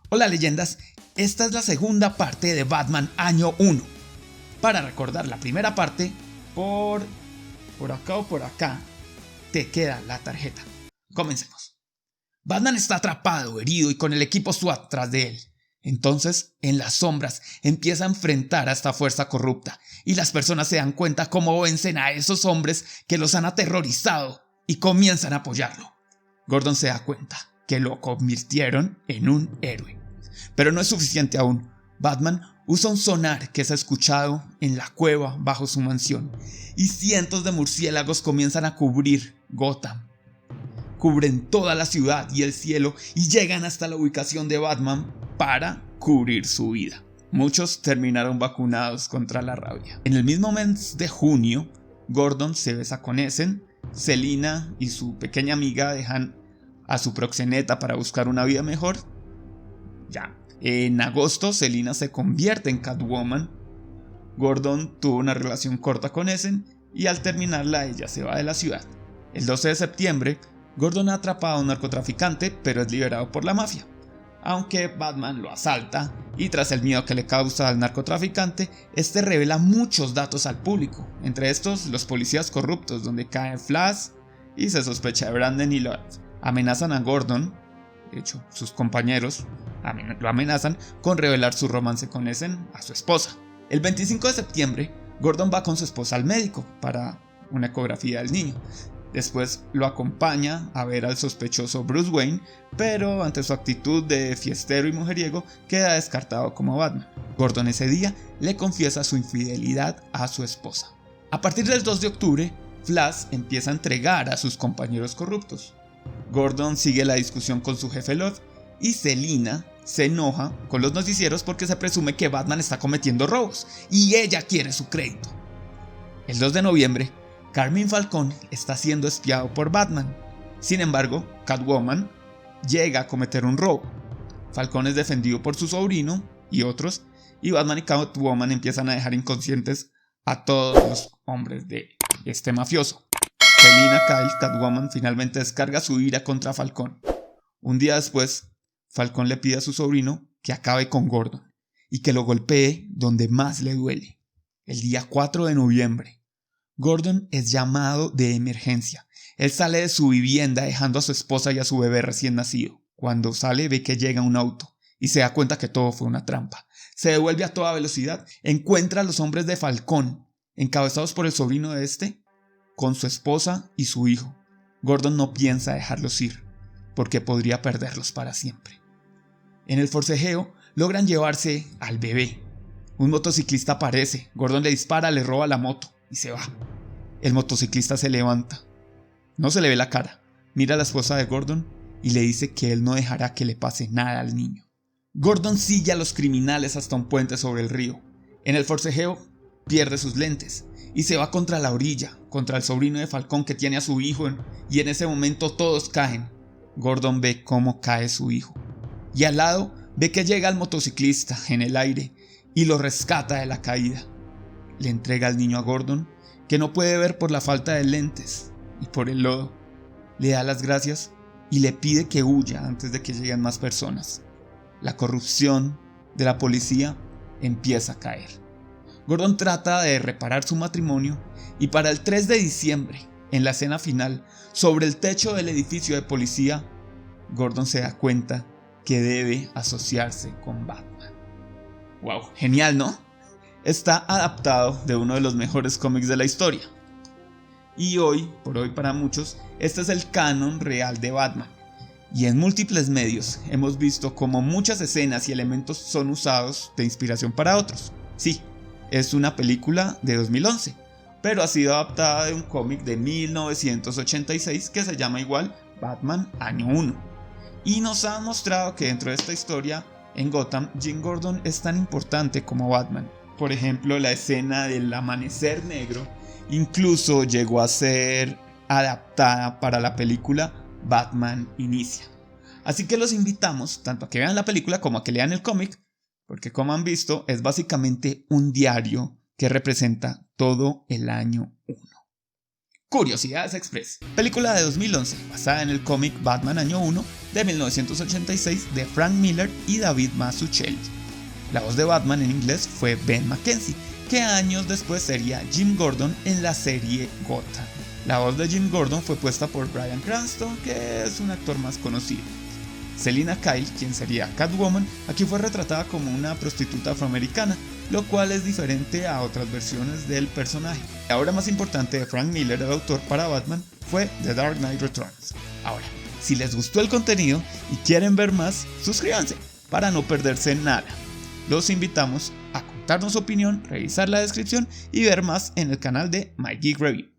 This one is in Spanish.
Hola leyendas, esta es la segunda parte de Batman Año 1. Para recordar la primera parte, por acá o por acá, te queda la tarjeta. Comencemos. Batman está atrapado, herido y con el equipo SWAT tras de él. Entonces, en las sombras, empieza a enfrentar a esta fuerza corrupta y las personas se dan cuenta cómo vencen a esos hombres que los han aterrorizado y comienzan a apoyarlo. Gordon se da cuenta que lo convirtieron en un héroe. Pero no es suficiente aún. Batman usa un sonar que se ha escuchado en la cueva bajo su mansión y cientos de murciélagos comienzan a cubrir Gotham. Cubren toda la ciudad y el cielo y llegan hasta la ubicación de Batman para cubrir su vida. Muchos terminaron vacunados contra la rabia. En el mismo mes de junio, Gordon se besa con Essen. Selina y su pequeña amiga dejan a su proxeneta para buscar una vida mejor. En agosto, Selina se convierte en Catwoman. Gordon tuvo una relación corta con Essen y al terminarla ella se va de la ciudad. El 12 de septiembre, Gordon ha atrapado a un narcotraficante, pero es liberado por la mafia. Aunque Batman lo asalta y tras el miedo que le causa al narcotraficante, este revela muchos datos al público, entre estos los policías corruptos donde cae Flash y se sospecha de Brandon y Lloyd. Amenazan a Gordon, de hecho sus compañeros lo amenazan con revelar su romance con Essen a su esposa. El 25 de septiembre, Gordon va con su esposa al médico para una ecografía del niño. Después lo acompaña a ver al sospechoso Bruce Wayne, pero ante su actitud de fiestero y mujeriego queda descartado como Batman. Gordon ese día le confiesa su infidelidad a su esposa. A partir del 2 de octubre, Flash empieza a entregar a sus compañeros corruptos. Gordon sigue la discusión con su jefe Lloyd y Selina se enoja con los noticieros porque se presume que Batman está cometiendo robos y ella quiere su crédito. El 2 de noviembre, Carmine Falcone está siendo espiado por Batman. Sin embargo, Catwoman llega a cometer un robo. Falcone es defendido por su sobrino y otros, y Batman y Catwoman empiezan a dejar inconscientes a todos los hombres de este mafioso. Selina Kyle, Catwoman, finalmente descarga su ira contra Falcone. Un día después, Falcone le pide a su sobrino que acabe con Gordon y que lo golpee donde más le duele. El día 4 de noviembre, Gordon es llamado de emergencia. Él sale de su vivienda dejando a su esposa y a su bebé recién nacido. Cuando sale ve que llega un auto y se da cuenta que todo fue una trampa. Se devuelve a toda velocidad, encuentra a los hombres de Falcone, encabezados por el sobrino de este, con su esposa y su hijo. Gordon no piensa dejarlos ir, porque podría perderlos para siempre. En el forcejeo logran llevarse al bebé. Un motociclista aparece, Gordon le dispara, le roba la moto y se va. El motociclista se levanta. No se le ve la cara. Mira a la esposa de Gordon y le dice que él no dejará que le pase nada al niño. Gordon sigue a los criminales hasta un puente sobre el río. En el forcejeo pierde sus lentes y se va contra la orilla, contra el sobrino de Falcone que tiene a su hijo y en ese momento todos caen. Gordon ve cómo cae su hijo y al lado ve que llega el motociclista en el aire y lo rescata de la caída. Le entrega al niño a Gordon, que no puede ver por la falta de lentes y por el lodo. Le da las gracias y le pide que huya antes de que lleguen más personas. La corrupción de la policía empieza a caer. Gordon trata de reparar su matrimonio y para el 3 de diciembre, en la escena final, sobre el techo del edificio de policía, Gordon se da cuenta que debe asociarse con Batman. ¡Wow! Genial, ¿no? Está adaptado de uno de los mejores cómics de la historia. Y hoy, por hoy para muchos, este es el canon real de Batman. Y en múltiples medios hemos visto cómo muchas escenas y elementos son usados de inspiración para otros. Sí, es una película de 2011, pero ha sido adaptada de un cómic de 1986 que se llama igual Batman Año 1. Y nos ha mostrado que dentro de esta historia, en Gotham, Jim Gordon es tan importante como Batman. Por ejemplo, la escena del amanecer negro incluso llegó a ser adaptada para la película Batman Inicia. Así que los invitamos tanto a que vean la película como a que lean el cómic, porque como han visto es básicamente un diario que representa todo el año 1. Curiosidades Express. Película de 2011, basada en el cómic Batman Año 1 de 1986 de Frank Miller y David Mazzucchelli. La voz de Batman en inglés fue Ben McKenzie, que años después sería Jim Gordon en la serie Gotham. La voz de Jim Gordon fue puesta por Bryan Cranston, que es un actor más conocido. Selina Kyle, quien sería Catwoman, aquí fue retratada como una prostituta afroamericana, lo cual es diferente a otras versiones del personaje. La obra más importante de Frank Miller, el autor para Batman, fue The Dark Knight Returns. Ahora, si les gustó el contenido y quieren ver más, suscríbanse para no perderse nada. Los invitamos a contarnos su opinión, revisar la descripción y ver más en el canal de My Geek Review.